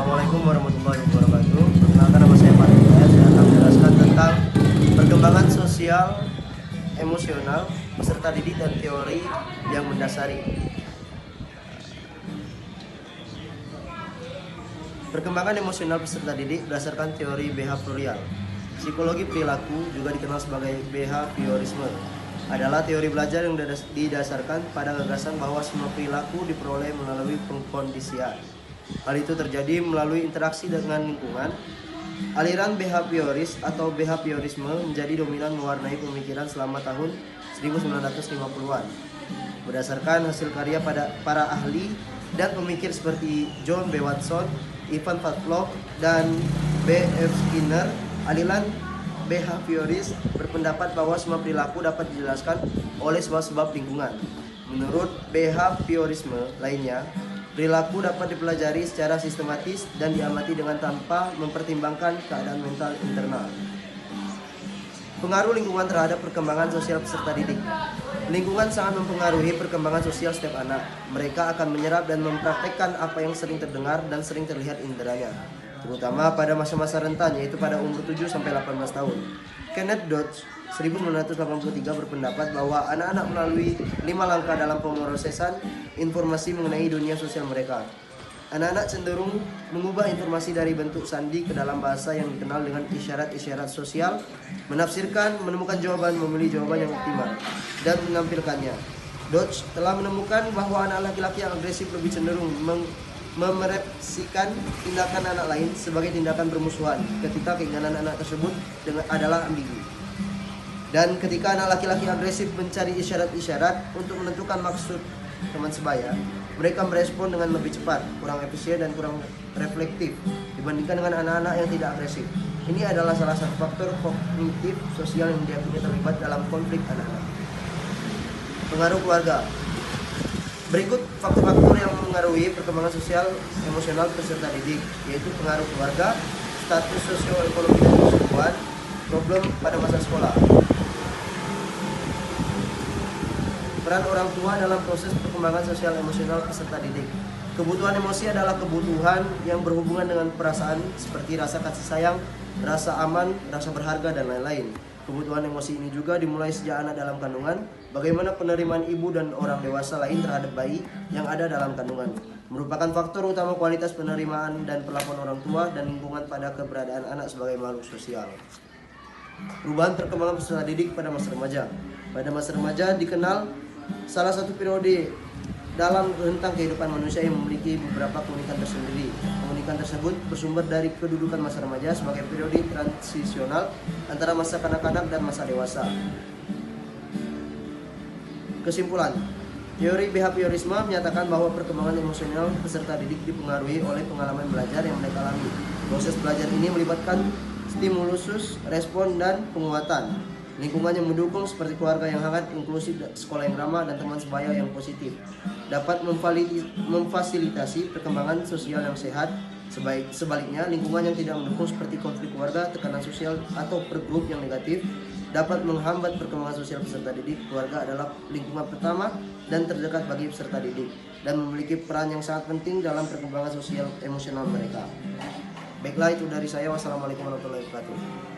Assalamualaikum warahmatullahi wabarakatuh. Perkenalkan, nama saya Pak Hidayat. Saya akan menjelaskan tentang perkembangan sosial, emosional, peserta didik dan teori yang mendasari. Perkembangan emosional peserta didik berdasarkan teori behavioral. Psikologi perilaku, juga dikenal sebagai behaviorisme, adalah teori belajar yang didasarkan pada gagasan bahwa semua perilaku diperoleh melalui pengkondisian. Hal itu terjadi melalui interaksi dengan lingkungan. Aliran behavioris atau behaviorisme menjadi dominan mewarnai pemikiran selama tahun 1950-an. Berdasarkan hasil karya para ahli dan pemikir seperti John B. Watson, Ivan Pavlov, dan B. F. Skinner, aliran behavioris berpendapat bahwa semua perilaku dapat dijelaskan oleh sebab-sebab lingkungan. Menurut behaviorisme lainnya, perilaku dapat dipelajari secara sistematis dan diamati dengan tanpa mempertimbangkan keadaan mental internal. Pengaruh lingkungan terhadap perkembangan sosial peserta didik. Lingkungan sangat mempengaruhi perkembangan sosial setiap anak. Mereka akan menyerap dan mempraktekkan apa yang sering terdengar dan sering terlihat inderanya, terutama pada masa-masa rentan, yaitu pada umur 7-18 tahun. Kenneth Dodge 1983 berpendapat bahwa anak-anak melalui 5 langkah dalam pemrosesan informasi mengenai dunia sosial mereka. Anak-anak cenderung mengubah informasi dari bentuk sandi ke dalam bahasa yang dikenal dengan isyarat-isyarat sosial, menafsirkan, menemukan jawaban, memilih jawaban yang optimal, dan menampilkannya. Dodge telah menemukan bahwa anak laki-laki yang agresif lebih cenderung memerepsikan tindakan anak lain sebagai tindakan bermusuhan ketika keinginan anak tersebut adalah ambigu. Dan ketika anak laki-laki agresif mencari isyarat-isyarat untuk menentukan maksud teman sebaya, mereka merespon dengan lebih cepat, kurang efisien, dan kurang reflektif dibandingkan dengan anak-anak yang tidak agresif. Ini adalah salah satu faktor kognitif sosial yang diakini terlibat dalam konflik anak-anak. Pengaruh keluarga. Berikut faktor-faktor yang mengaruhi perkembangan sosial emosional peserta didik, yaitu pengaruh keluarga, status sosioekonomi dan kesukuan, problem pada masa sekolah. Peran orang tua dalam proses perkembangan sosial emosional peserta didik. Kebutuhan emosi adalah kebutuhan yang berhubungan dengan perasaan seperti rasa kasih sayang, rasa aman, rasa berharga, dan lain-lain. Kebutuhan emosi ini juga dimulai sejak anak dalam kandungan. Bagaimana penerimaan ibu dan orang dewasa lain terhadap bayi yang ada dalam kandungan merupakan faktor utama kualitas penerimaan dan perlakuan orang tua dan lingkungan pada keberadaan anak sebagai makhluk sosial. Perubahan perkembangan peserta didik pada masa remaja. Pada masa remaja dikenal salah satu periode dalam rentang kehidupan manusia yang memiliki beberapa keunikan tersendiri. Keunikan tersebut bersumber dari kedudukan masa remaja sebagai periode transisional antara masa kanak-kanak dan masa dewasa. Kesimpulan, teori behaviorisme menyatakan bahwa perkembangan emosional peserta didik dipengaruhi oleh pengalaman belajar yang mereka alami. Proses belajar ini melibatkan stimulus, respon, dan penguatan. Lingkungan yang mendukung seperti keluarga yang hangat, inklusif, sekolah yang ramah, dan teman sebaya yang positif dapat memfasilitasi perkembangan sosial yang sehat. Sebaliknya, lingkungan yang tidak mendukung seperti konflik keluarga, tekanan sosial, atau pergrup yang negatif dapat menghambat perkembangan sosial peserta didik. Keluarga adalah lingkungan pertama dan terdekat bagi peserta didik dan memiliki peran yang sangat penting dalam perkembangan sosial emosional mereka. Baiklah, itu dari saya. Wassalamualaikum warahmatullahi wabarakatuh.